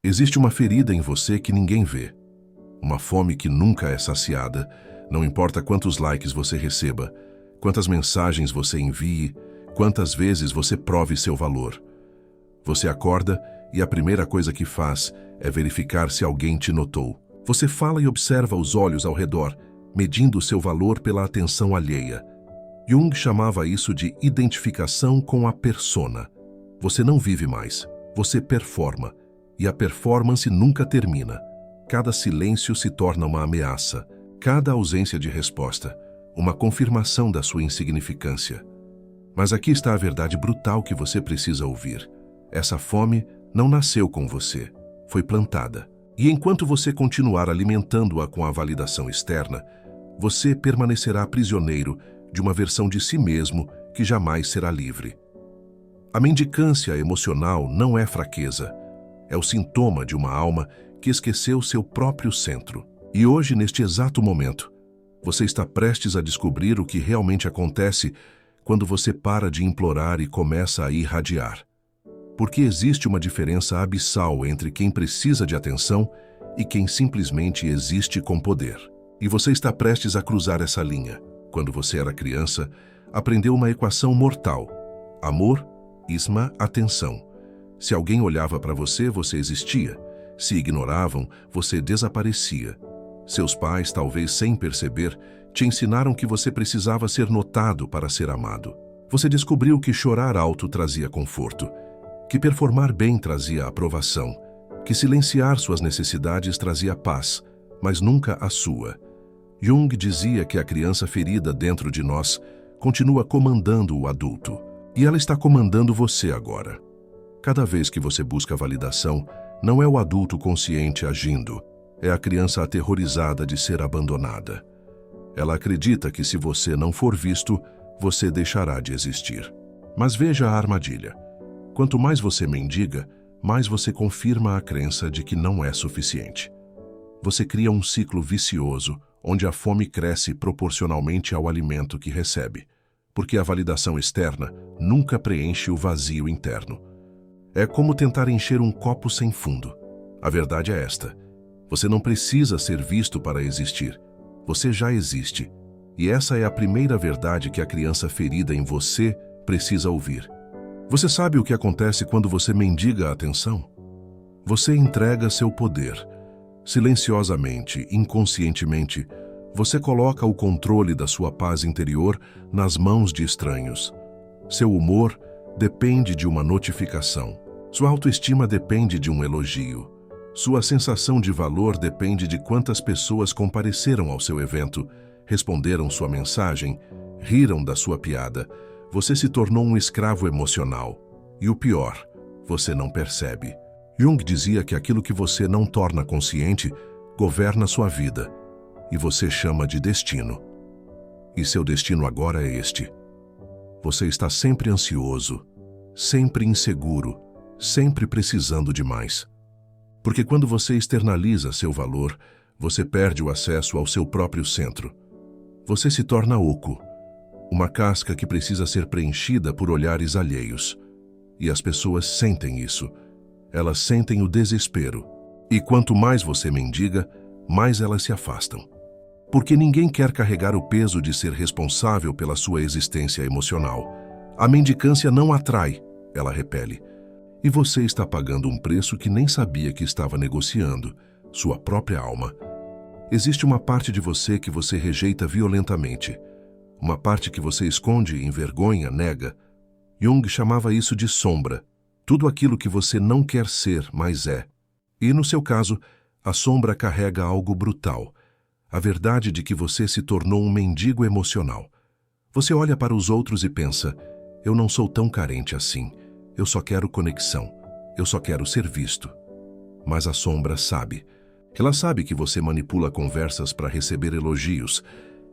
Existe uma ferida em você que ninguém vê. Uma fome que nunca é saciada, não importa quantos likes você receba, quantas mensagens você envie, quantas vezes você prove seu valor. Você acorda e a primeira coisa que faz é verificar se alguém te notou. Você fala e observa os olhos ao redor, medindo seu valor pela atenção alheia. Jung chamava isso de identificação com a persona. Você não vive mais, você performa, e a performance nunca termina. Cada silêncio se torna uma ameaça, cada ausência de resposta, uma confirmação da sua insignificância. Mas aqui está a verdade brutal que você precisa ouvir. Essa fome não nasceu com você, foi plantada. E enquanto você continuar alimentando-a com a validação externa, você permanecerá prisioneiro de uma versão de si mesmo que jamais será livre. A mendicância emocional não é fraqueza, é o sintoma de uma alma que esqueceu seu próprio centro. E hoje, neste exato momento, você está prestes a descobrir o que realmente acontece quando você para de implorar e começa a irradiar. Porque existe uma diferença abissal entre quem precisa de atenção e quem simplesmente existe com poder. E você está prestes a cruzar essa linha. Quando você era criança, aprendeu uma equação mortal. Amor, isma, atenção. Se alguém olhava para você, você existia. Se ignoravam, você desaparecia. Seus pais, talvez sem perceber, te ensinaram que você precisava ser notado para ser amado. Você descobriu que chorar alto trazia conforto, que performar bem trazia aprovação, que silenciar suas necessidades trazia paz, mas nunca a sua. Jung dizia que a criança ferida dentro de nós continua comandando o adulto, e ela está comandando você agora. Cada vez que você busca validação, não é o adulto consciente agindo, é a criança aterrorizada de ser abandonada. Ela acredita que se você não for visto, você deixará de existir. Mas veja a armadilha. Quanto mais você mendiga, mais você confirma a crença de que não é suficiente. Você cria um ciclo vicioso, onde a fome cresce proporcionalmente ao alimento que recebe, porque a validação externa nunca preenche o vazio interno. É como tentar encher um copo sem fundo. A verdade é esta: você não precisa ser visto para existir. Você já existe. E essa é a primeira verdade que a criança ferida em você precisa ouvir. Você sabe o que acontece quando você mendiga a atenção? Você entrega seu poder. Silenciosamente, inconscientemente, você coloca o controle da sua paz interior nas mãos de estranhos. Seu humor depende de uma notificação. Sua autoestima depende de um elogio. Sua sensação de valor depende de quantas pessoas compareceram ao seu evento, responderam sua mensagem, riram da sua piada. Você se tornou um escravo emocional. E o pior, você não percebe. Jung dizia que aquilo que você não torna consciente governa sua vida, e você chama de destino. E seu destino agora é este. Você está sempre ansioso, sempre inseguro, sempre precisando de mais. Porque quando você externaliza seu valor, você perde o acesso ao seu próprio centro. Você se torna oco, uma casca que precisa ser preenchida por olhares alheios. E as pessoas sentem isso. Elas sentem o desespero. E quanto mais você mendiga, mais elas se afastam. Porque ninguém quer carregar o peso de ser responsável pela sua existência emocional. A mendicância não atrai, ela repele. E você está pagando um preço que nem sabia que estava negociando, sua própria alma. Existe uma parte de você que você rejeita violentamente. Uma parte que você esconde, envergonha, nega. Jung chamava isso de sombra. Tudo aquilo que você não quer ser, mas é. E no seu caso, a sombra carrega algo brutal. A verdade de que você se tornou um mendigo emocional. Você olha para os outros e pensa: eu não sou tão carente assim. Eu só quero conexão. Eu só quero ser visto. Mas a sombra sabe. Ela sabe que você manipula conversas para receber elogios,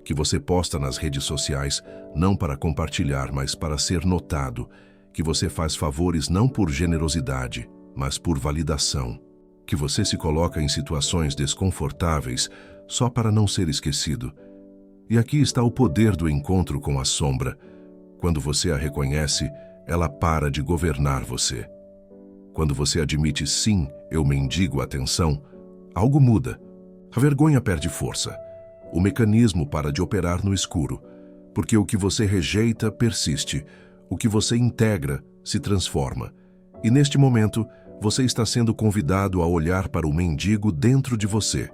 que você posta nas redes sociais não para compartilhar, mas para ser notado, que você faz favores não por generosidade, mas por validação, que você se coloca em situações desconfortáveis só para não ser esquecido. E aqui está o poder do encontro com a sombra. Quando você a reconhece, ela para de governar você. Quando você admite sim, eu mendigo atenção, algo muda. A vergonha perde força. O mecanismo para de operar no escuro, porque o que você rejeita persiste, o que você integra se transforma. E neste momento, você está sendo convidado a olhar para o mendigo dentro de você,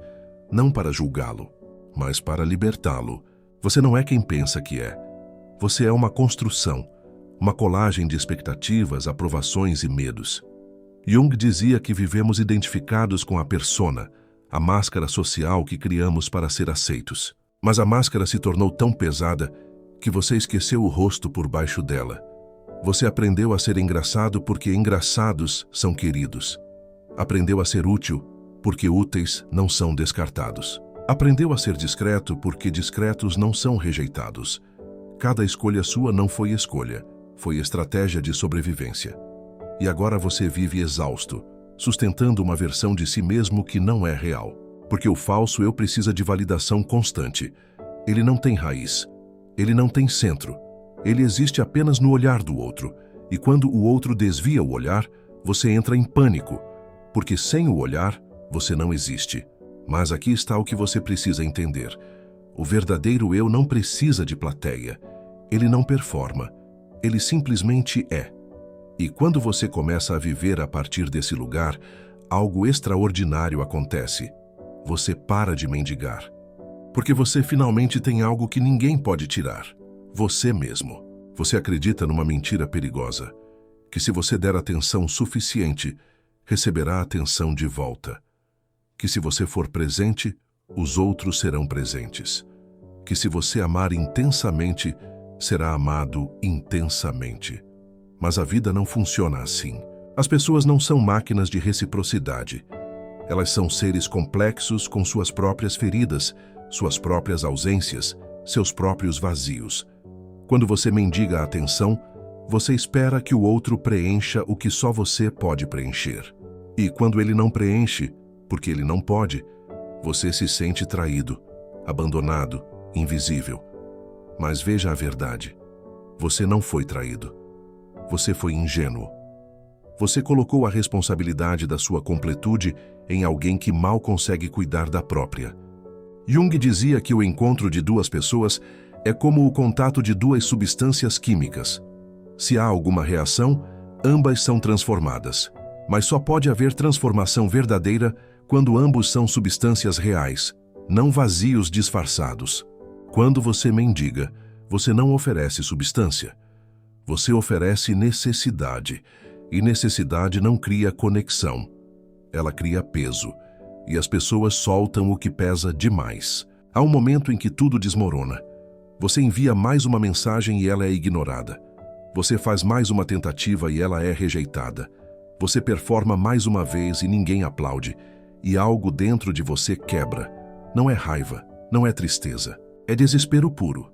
não para julgá-lo, mas para libertá-lo. Você não é quem pensa que é. Você é uma construção, uma colagem de expectativas, aprovações e medos. Jung dizia que vivemos identificados com a persona, a máscara social que criamos para ser aceitos. Mas a máscara se tornou tão pesada que você esqueceu o rosto por baixo dela. Você aprendeu a ser engraçado porque engraçados são queridos. Aprendeu a ser útil porque úteis não são descartados. Aprendeu a ser discreto porque discretos não são rejeitados. Cada escolha sua não foi escolha, foi estratégia de sobrevivência. E agora você vive exausto, sustentando uma versão de si mesmo que não é real. Porque o falso eu precisa de validação constante. Ele não tem raiz. Ele não tem centro. Ele existe apenas no olhar do outro. E quando o outro desvia o olhar, você entra em pânico. Porque sem o olhar, você não existe. Mas aqui está o que você precisa entender. O verdadeiro eu não precisa de plateia. Ele não performa. Ele simplesmente é. E quando você começa a viver a partir desse lugar, algo extraordinário acontece. Você para de mendigar. Porque você finalmente tem algo que ninguém pode tirar. Você mesmo. Você acredita numa mentira perigosa. Que se você der atenção suficiente, receberá atenção de volta. Que se você for presente, os outros serão presentes. Que se você amar intensamente, será amado intensamente. Mas a vida não funciona assim. As pessoas não são máquinas de reciprocidade. Elas são seres complexos com suas próprias feridas, suas próprias ausências, seus próprios vazios. Quando você mendiga a atenção, você espera que o outro preencha o que só você pode preencher. E quando ele não preenche, porque ele não pode, você se sente traído, abandonado, invisível. Mas veja a verdade. Você não foi traído. Você foi ingênuo. Você colocou a responsabilidade da sua completude em alguém que mal consegue cuidar da própria. Jung dizia que o encontro de duas pessoas é como o contato de duas substâncias químicas. Se há alguma reação, ambas são transformadas. Mas só pode haver transformação verdadeira quando ambos são substâncias reais, não vazios disfarçados. Quando você mendiga, você não oferece substância. Você oferece necessidade, e necessidade não cria conexão. Ela cria peso, e as pessoas soltam o que pesa demais. Há um momento em que tudo desmorona. Você envia mais uma mensagem e ela é ignorada. Você faz mais uma tentativa e ela é rejeitada. Você performa mais uma vez e ninguém aplaude, e algo dentro de você quebra. Não é raiva, não é tristeza, é desespero puro.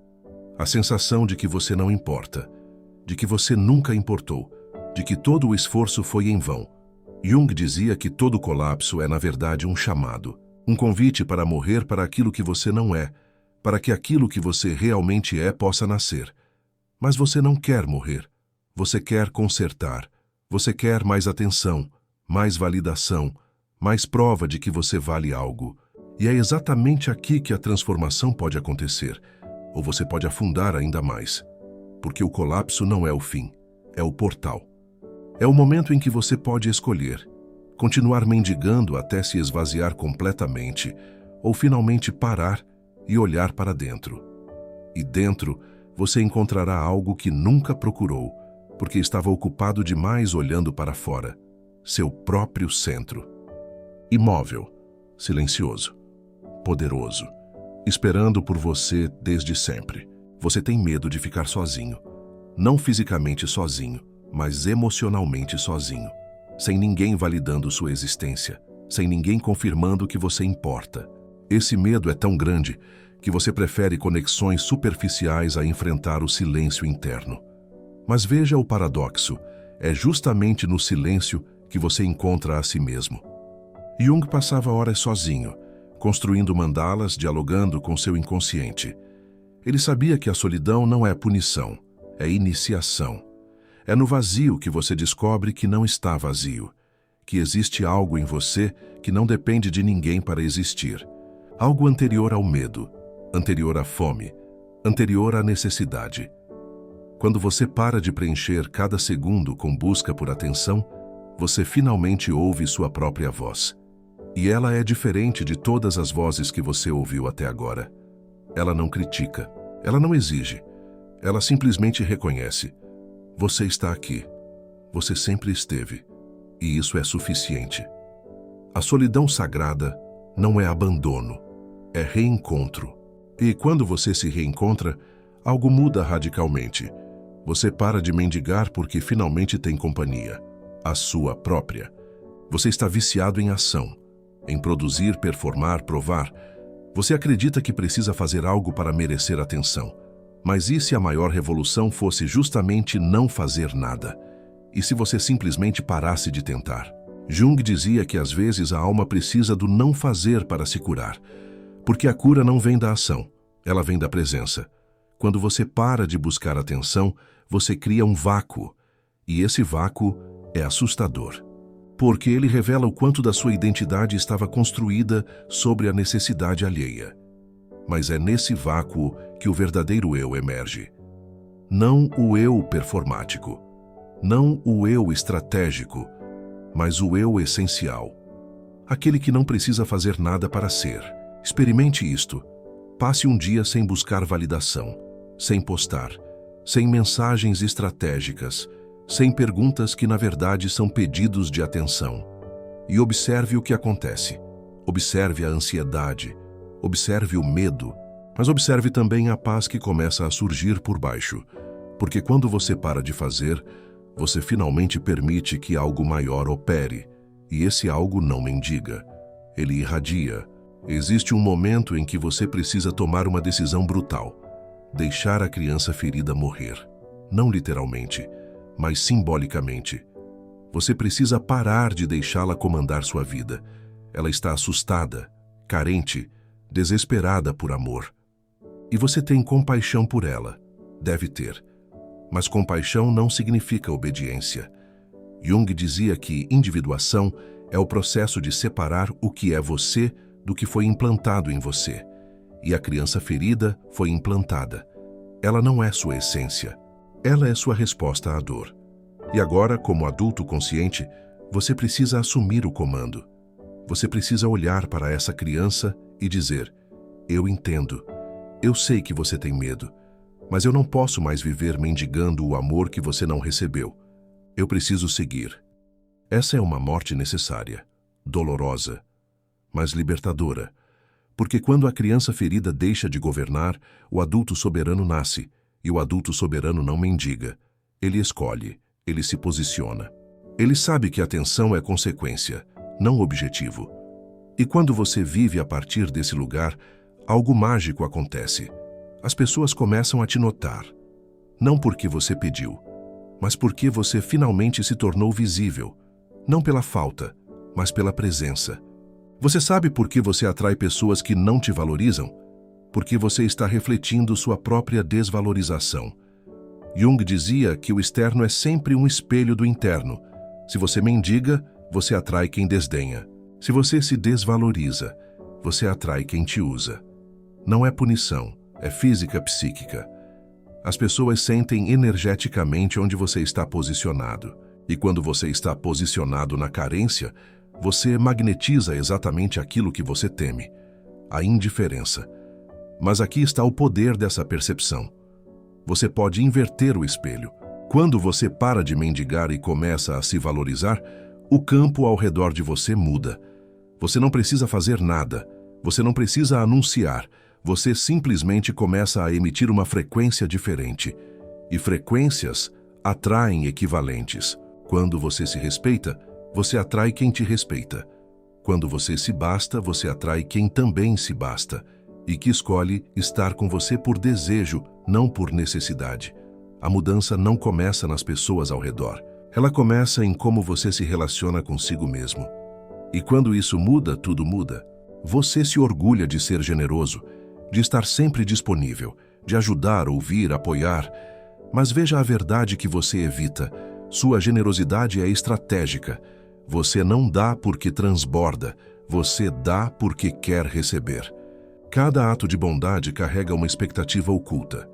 A sensação de que você não importa, de que você nunca importou, de que todo o esforço foi em vão. Jung dizia que todo colapso é, na verdade, um chamado, um convite para morrer para aquilo que você não é, para que aquilo que você realmente é possa nascer. Mas você não quer morrer. Você quer consertar. Você quer mais atenção, mais validação, mais prova de que você vale algo. E é exatamente aqui que a transformação pode acontecer, ou você pode afundar ainda mais. Porque o colapso não é o fim, é o portal. É o momento em que você pode escolher, continuar mendigando até se esvaziar completamente, ou finalmente parar e olhar para dentro. E dentro, você encontrará algo que nunca procurou, porque estava ocupado demais olhando para fora, seu próprio centro. Imóvel, silencioso, poderoso, esperando por você desde sempre. Você tem medo de ficar sozinho. Não fisicamente sozinho, mas emocionalmente sozinho. Sem ninguém validando sua existência. Sem ninguém confirmando que você importa. Esse medo é tão grande que você prefere conexões superficiais a enfrentar o silêncio interno. Mas veja o paradoxo. É justamente no silêncio que você encontra a si mesmo. Jung passava horas sozinho, construindo mandalas, dialogando com seu inconsciente. Ele sabia que a solidão não é punição, é iniciação. É no vazio que você descobre que não está vazio, que existe algo em você que não depende de ninguém para existir. Algo anterior ao medo, anterior à fome, anterior à necessidade. Quando você para de preencher cada segundo com busca por atenção, você finalmente ouve sua própria voz. E ela é diferente de todas as vozes que você ouviu até agora. Ela não critica, ela não exige, ela simplesmente reconhece. Você está aqui. Você sempre esteve. E isso é suficiente. A solidão sagrada não é abandono, é reencontro. E quando você se reencontra, algo muda radicalmente. Você para de mendigar porque finalmente tem companhia, a sua própria. Você está viciado em ação, em produzir, performar, provar. Você acredita que precisa fazer algo para merecer atenção. Mas e se a maior revolução fosse justamente não fazer nada? E se você simplesmente parasse de tentar? Jung dizia que às vezes a alma precisa do não fazer para se curar, porque a cura não vem da ação, ela vem da presença. Quando você para de buscar atenção, você cria um vácuo, e esse vácuo é assustador, porque ele revela o quanto da sua identidade estava construída sobre a necessidade alheia. Mas é nesse vácuo que o verdadeiro eu emerge. Não o eu performático, não o eu estratégico, mas o eu essencial. Aquele que não precisa fazer nada para ser. Experimente isto. Passe um dia sem buscar validação, sem postar, sem mensagens estratégicas, sem perguntas que na verdade são pedidos de atenção. E observe o que acontece. Observe a ansiedade, observe o medo, mas observe também a paz que começa a surgir por baixo. Porque quando você para de fazer, você finalmente permite que algo maior opere, e esse algo não mendiga, ele irradia. Existe um momento em que você precisa tomar uma decisão brutal, deixar a criança ferida morrer, não literalmente, mas simbolicamente. Você precisa parar de deixá-la comandar sua vida. Ela está assustada, carente, desesperada por amor. E você tem compaixão por ela, deve ter. Mas compaixão não significa obediência. Jung dizia que individuação é o processo de separar o que é você do que foi implantado em você. E a criança ferida foi implantada. Ela não é sua essência. Ela é sua resposta à dor. E agora, como adulto consciente, você precisa assumir o comando. Você precisa olhar para essa criança e dizer: eu entendo. Eu sei que você tem medo, mas eu não posso mais viver mendigando o amor que você não recebeu. Eu preciso seguir. Essa é uma morte necessária, dolorosa, mas libertadora. Porque quando a criança ferida deixa de governar, o adulto soberano nasce, e o adulto soberano não mendiga. Ele escolhe, ele se posiciona. Ele sabe que a atenção é consequência, não objetivo. E quando você vive a partir desse lugar, algo mágico acontece. As pessoas começam a te notar. Não porque você pediu, mas porque você finalmente se tornou visível. Não pela falta, mas pela presença. Você sabe por que você atrai pessoas que não te valorizam? Porque você está refletindo sua própria desvalorização. Jung dizia que o externo é sempre um espelho do interno. Se você mendiga, você atrai quem desdenha. Se você se desvaloriza, você atrai quem te usa. Não é punição, é física psíquica. As pessoas sentem energeticamente onde você está posicionado. E quando você está posicionado na carência, você magnetiza exatamente aquilo que você teme, a indiferença. Mas aqui está o poder dessa percepção. Você pode inverter o espelho. Quando você para de mendigar e começa a se valorizar, o campo ao redor de você muda. Você não precisa fazer nada, você não precisa anunciar, você simplesmente começa a emitir uma frequência diferente. E frequências atraem equivalentes. Quando você se respeita, você atrai quem te respeita. Quando você se basta, você atrai quem também se basta e que escolhe estar com você por desejo, não por necessidade. A mudança não começa nas pessoas ao redor. Ela começa em como você se relaciona consigo mesmo. E quando isso muda, tudo muda. Você se orgulha de ser generoso, de estar sempre disponível, de ajudar, ouvir, apoiar. Mas veja a verdade que você evita. Sua generosidade é estratégica. Você não dá porque transborda, você dá porque quer receber. Cada ato de bondade carrega uma expectativa oculta.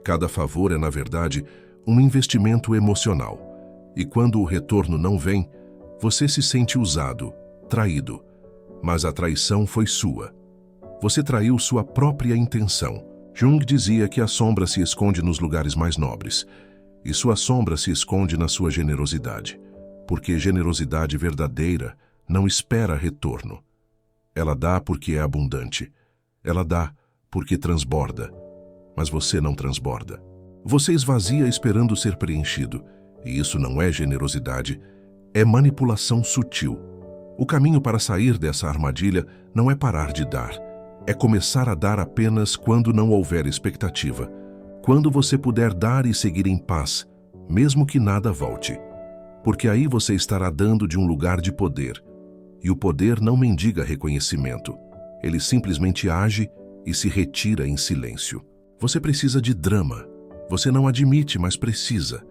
Cada favor é, na verdade, um investimento emocional. E quando o retorno não vem, você se sente usado, traído. Mas a traição foi sua. Você traiu sua própria intenção. Jung dizia que a sombra se esconde nos lugares mais nobres. E sua sombra se esconde na sua generosidade. Porque generosidade verdadeira não espera retorno. Ela dá porque é abundante. Ela dá porque transborda. Mas você não transborda. Você esvazia esperando ser preenchido. E isso não é generosidade, é manipulação sutil. O caminho para sair dessa armadilha não é parar de dar. É começar a dar apenas quando não houver expectativa. Quando você puder dar e seguir em paz, mesmo que nada volte. Porque aí você estará dando de um lugar de poder. E o poder não mendiga reconhecimento. Ele simplesmente age e se retira em silêncio. Você precisa de drama. Você não admite, mas precisa.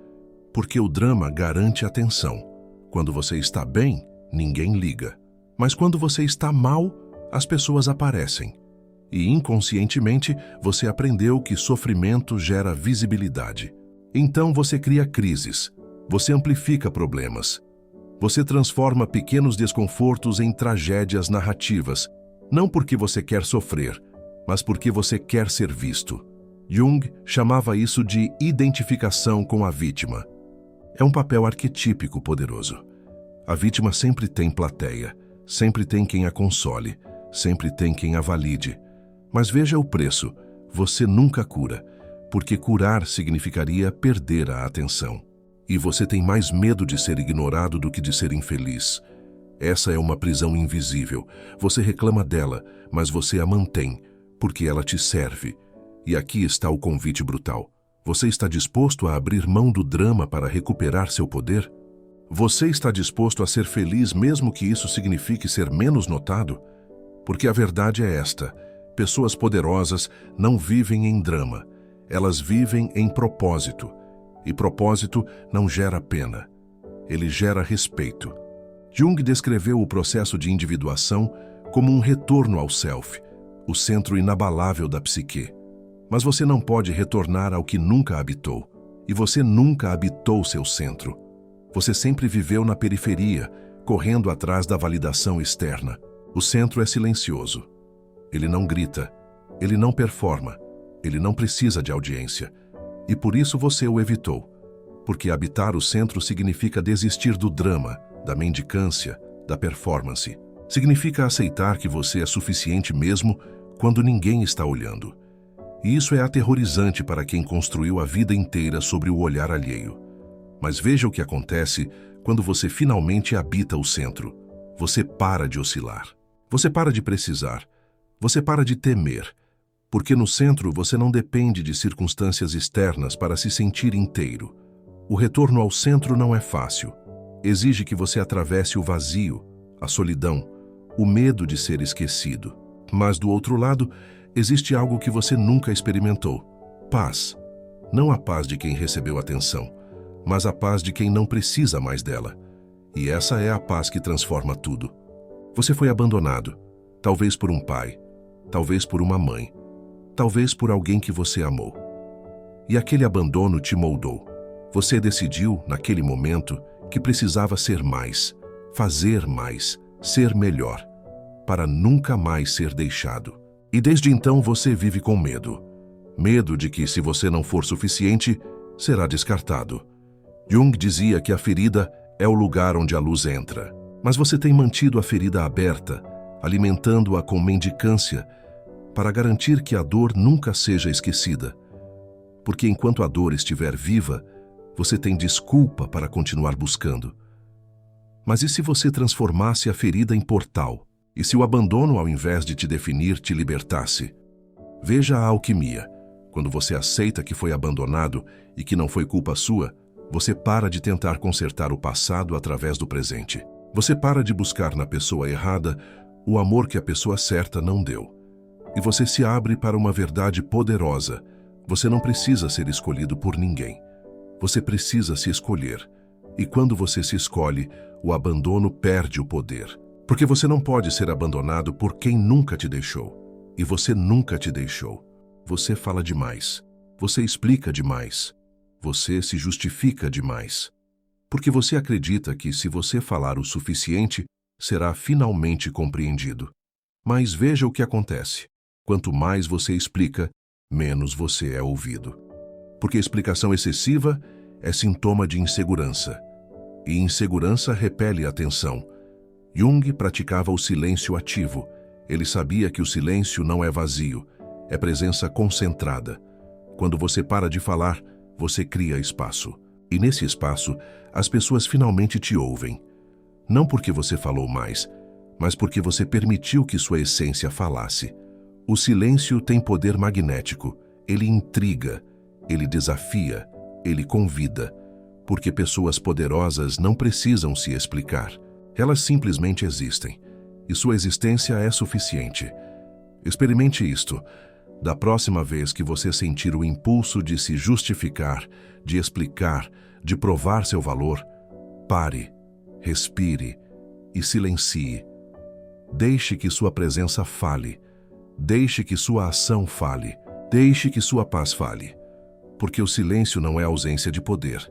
Porque o drama garante atenção. Quando você está bem, ninguém liga. Mas quando você está mal, as pessoas aparecem. E inconscientemente, você aprendeu que sofrimento gera visibilidade. Então você cria crises. Você amplifica problemas. Você transforma pequenos desconfortos em tragédias narrativas. Não porque você quer sofrer, mas porque você quer ser visto. Jung chamava isso de identificação com a vítima. É um papel arquetípico poderoso. A vítima sempre tem plateia, sempre tem quem a console, sempre tem quem a valide. Mas veja o preço, você nunca cura, porque curar significaria perder a atenção. E você tem mais medo de ser ignorado do que de ser infeliz. Essa é uma prisão invisível. Você reclama dela, mas você a mantém, porque ela te serve. E aqui está o convite brutal. Você está disposto a abrir mão do drama para recuperar seu poder? Você está disposto a ser feliz mesmo que isso signifique ser menos notado? Porque a verdade é esta: pessoas poderosas não vivem em drama. Elas vivem em propósito. E propósito não gera pena. Ele gera respeito. Jung descreveu o processo de individuação como um retorno ao self, o centro inabalável da psique. Mas você não pode retornar ao que nunca habitou. E você nunca habitou seu centro. Você sempre viveu na periferia, correndo atrás da validação externa. O centro é silencioso. Ele não grita. Ele não performa. Ele não precisa de audiência. E por isso você o evitou. Porque habitar o centro significa desistir do drama, da mendicância, da performance. Significa aceitar que você é suficiente mesmo quando ninguém está olhando. E isso é aterrorizante para quem construiu a vida inteira sobre o olhar alheio. Mas veja o que acontece quando você finalmente habita o centro. Você para de oscilar. Você para de precisar. Você para de temer. Porque no centro você não depende de circunstâncias externas para se sentir inteiro. O retorno ao centro não é fácil. Exige que você atravesse o vazio, a solidão, o medo de ser esquecido. Mas do outro lado, existe algo que você nunca experimentou: paz. Não a paz de quem recebeu atenção, mas a paz de quem não precisa mais dela. E essa é a paz que transforma tudo. Você foi abandonado, talvez por um pai, talvez por uma mãe, talvez por alguém que você amou. E aquele abandono te moldou. Você decidiu, naquele momento, que precisava ser mais, fazer mais, ser melhor, para nunca mais ser deixado. E desde então você vive com medo. Medo de que, se você não for suficiente, será descartado. Jung dizia que a ferida é o lugar onde a luz entra. Mas você tem mantido a ferida aberta, alimentando-a com mendicância, para garantir que a dor nunca seja esquecida. Porque enquanto a dor estiver viva, você tem desculpa para continuar buscando. Mas e se você transformasse a ferida em portal? E se o abandono, ao invés de te definir, te libertasse? Veja a alquimia. Quando você aceita que foi abandonado e que não foi culpa sua, você para de tentar consertar o passado através do presente. Você para de buscar na pessoa errada o amor que a pessoa certa não deu. E você se abre para uma verdade poderosa. Você não precisa ser escolhido por ninguém. Você precisa se escolher. E quando você se escolhe, o abandono perde o poder. Porque você não pode ser abandonado por quem nunca te deixou. E você nunca te deixou. Você fala demais. Você explica demais. Você se justifica demais. Porque você acredita que, se você falar o suficiente, será finalmente compreendido. Mas veja o que acontece. Quanto mais você explica, menos você é ouvido. Porque explicação excessiva é sintoma de insegurança. E insegurança repele a atenção. Jung praticava o silêncio ativo. Ele sabia que o silêncio não é vazio, é presença concentrada. Quando você para de falar, você cria espaço. E nesse espaço, as pessoas finalmente te ouvem. Não porque você falou mais, mas porque você permitiu que sua essência falasse. O silêncio tem poder magnético. Ele intriga, ele desafia, ele convida. Porque pessoas poderosas não precisam se explicar. Elas simplesmente existem. E sua existência é suficiente. Experimente isto. Da próxima vez que você sentir o impulso de se justificar, de explicar, de provar seu valor, pare, respire e silencie. Deixe que sua presença fale. Deixe que sua ação fale. Deixe que sua paz fale. Porque o silêncio não é ausência de poder.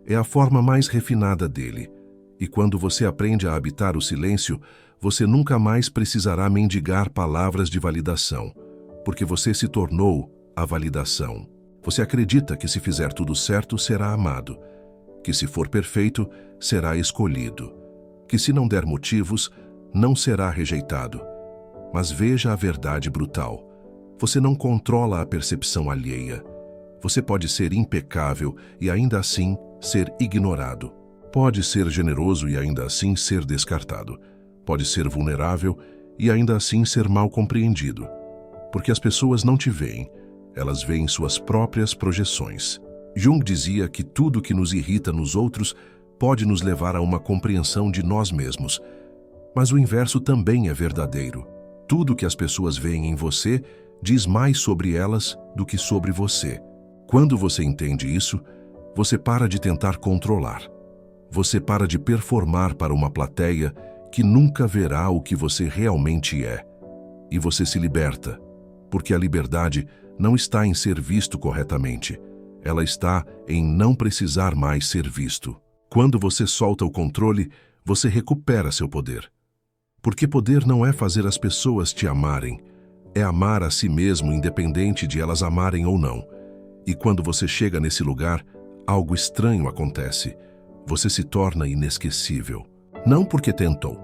É a forma mais refinada dele. E quando você aprende a habitar o silêncio, você nunca mais precisará mendigar palavras de validação. Porque você se tornou a validação. Você acredita que, se fizer tudo certo, será amado. Que, se for perfeito, será escolhido. Que, se não der motivos, não será rejeitado. Mas veja a verdade brutal. Você não controla a percepção alheia. Você pode ser impecável e ainda assim ser ignorado. Pode ser generoso e ainda assim ser descartado. Pode ser vulnerável e ainda assim ser mal compreendido. Porque as pessoas não te veem, elas veem suas próprias projeções. Jung dizia que tudo que nos irrita nos outros pode nos levar a uma compreensão de nós mesmos. Mas o inverso também é verdadeiro. Tudo que as pessoas veem em você diz mais sobre elas do que sobre você. Quando você entende isso, você para de tentar controlar. Você para de performar para uma plateia que nunca verá o que você realmente é. E você se liberta, porque a liberdade não está em ser visto corretamente. Ela está em não precisar mais ser visto. Quando você solta o controle, você recupera seu poder. Porque poder não é fazer as pessoas te amarem, é amar a si mesmo independente de elas amarem ou não. E quando você chega nesse lugar, algo estranho acontece. Você se torna inesquecível. Não porque tentou,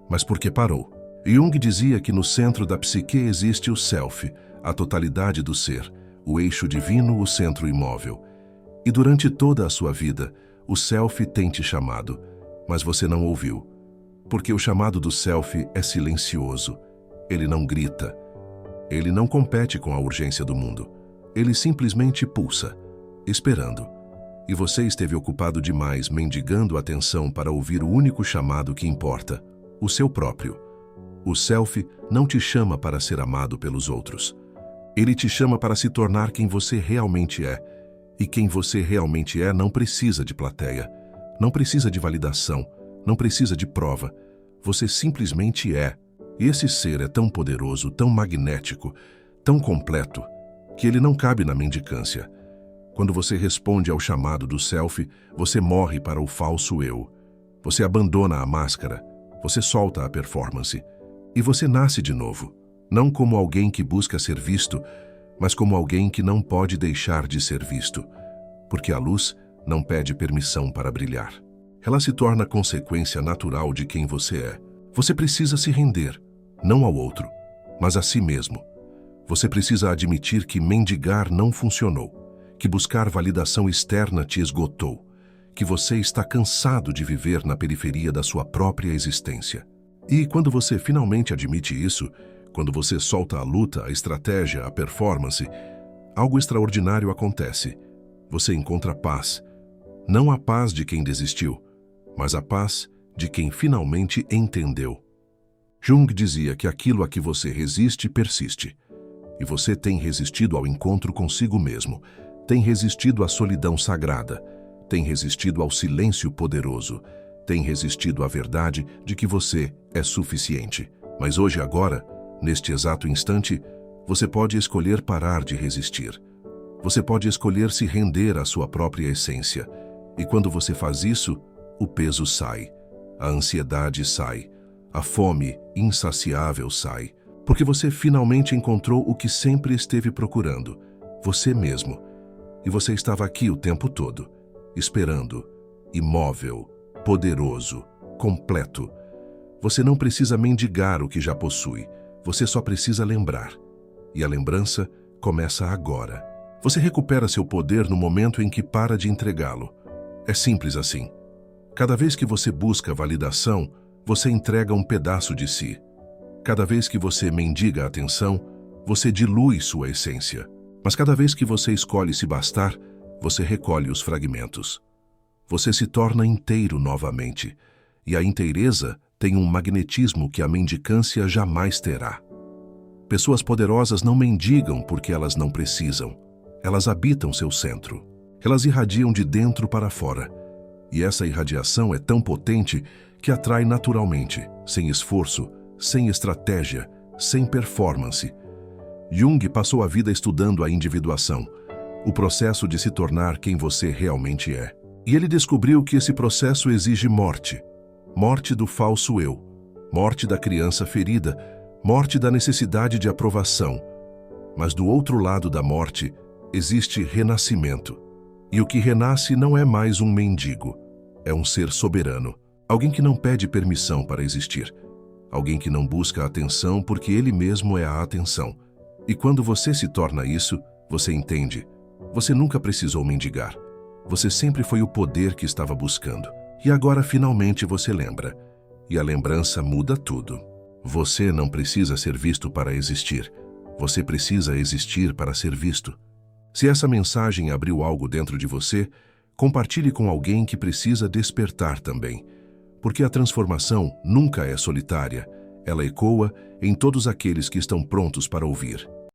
mas porque parou. Jung dizia que no centro da psique existe o self, a totalidade do ser, o eixo divino, o centro imóvel. E durante toda a sua vida, o self tem te chamado, mas você não ouviu. Porque o chamado do self é silencioso. Ele não grita. Ele não compete com a urgência do mundo. Ele simplesmente pulsa, esperando. E você esteve ocupado demais mendigando atenção para ouvir o único chamado que importa, o seu próprio. O self não te chama para ser amado pelos outros. Ele te chama para se tornar quem você realmente é. E quem você realmente é não precisa de plateia, não precisa de validação, não precisa de prova. Você simplesmente é. E esse ser é tão poderoso, tão magnético, tão completo, que ele não cabe na mendicância. Quando você responde ao chamado do self, você morre para o falso eu. Você abandona a máscara, você solta a performance. E você nasce de novo, não como alguém que busca ser visto, mas como alguém que não pode deixar de ser visto, porque a luz não pede permissão para brilhar. Ela se torna consequência natural de quem você é. Você precisa se render, não ao outro, mas a si mesmo. Você precisa admitir que mendigar não funcionou, que buscar validação externa te esgotou, que você está cansado de viver na periferia da sua própria existência. E quando você finalmente admite isso, quando você solta a luta, a estratégia, a performance, algo extraordinário acontece. Você encontra paz. Não a paz de quem desistiu, mas a paz de quem finalmente entendeu. Jung dizia que aquilo a que você resiste persiste. E você tem resistido ao encontro consigo mesmo, tem resistido à solidão sagrada, tem resistido ao silêncio poderoso, tem resistido à verdade de que você é suficiente. Mas hoje, agora, neste exato instante, você pode escolher parar de resistir. Você pode escolher se render à sua própria essência. E quando você faz isso, o peso sai, a ansiedade sai, a fome insaciável sai, porque você finalmente encontrou o que sempre esteve procurando, você mesmo. E você estava aqui o tempo todo, esperando, imóvel, poderoso, completo. Você não precisa mendigar o que já possui, você só precisa lembrar. E a lembrança começa agora. Você recupera seu poder no momento em que para de entregá-lo. É simples assim. Cada vez que você busca validação, você entrega um pedaço de si. Cada vez que você mendiga a atenção, você dilui sua essência. Mas cada vez que você escolhe se bastar, você recolhe os fragmentos. Você se torna inteiro novamente. E a inteireza tem um magnetismo que a mendicância jamais terá. Pessoas poderosas não mendigam porque elas não precisam. Elas habitam seu centro. Elas irradiam de dentro para fora. E essa irradiação é tão potente que atrai naturalmente, sem esforço, sem estratégia, sem performance. Jung passou a vida estudando a individuação, o processo de se tornar quem você realmente é. E ele descobriu que esse processo exige morte. Morte do falso eu, morte da criança ferida, morte da necessidade de aprovação. Mas do outro lado da morte existe renascimento. E o que renasce não é mais um mendigo, é um ser soberano, alguém que não pede permissão para existir, alguém que não busca a atenção porque ele mesmo é a atenção. E quando você se torna isso, você entende, você nunca precisou mendigar, você sempre foi o poder que estava buscando. E agora finalmente você lembra, e a lembrança muda tudo. Você não precisa ser visto para existir, você precisa existir para ser visto. Se essa mensagem abriu algo dentro de você, compartilhe com alguém que precisa despertar também. Porque a transformação nunca é solitária, ela ecoa em todos aqueles que estão prontos para ouvir.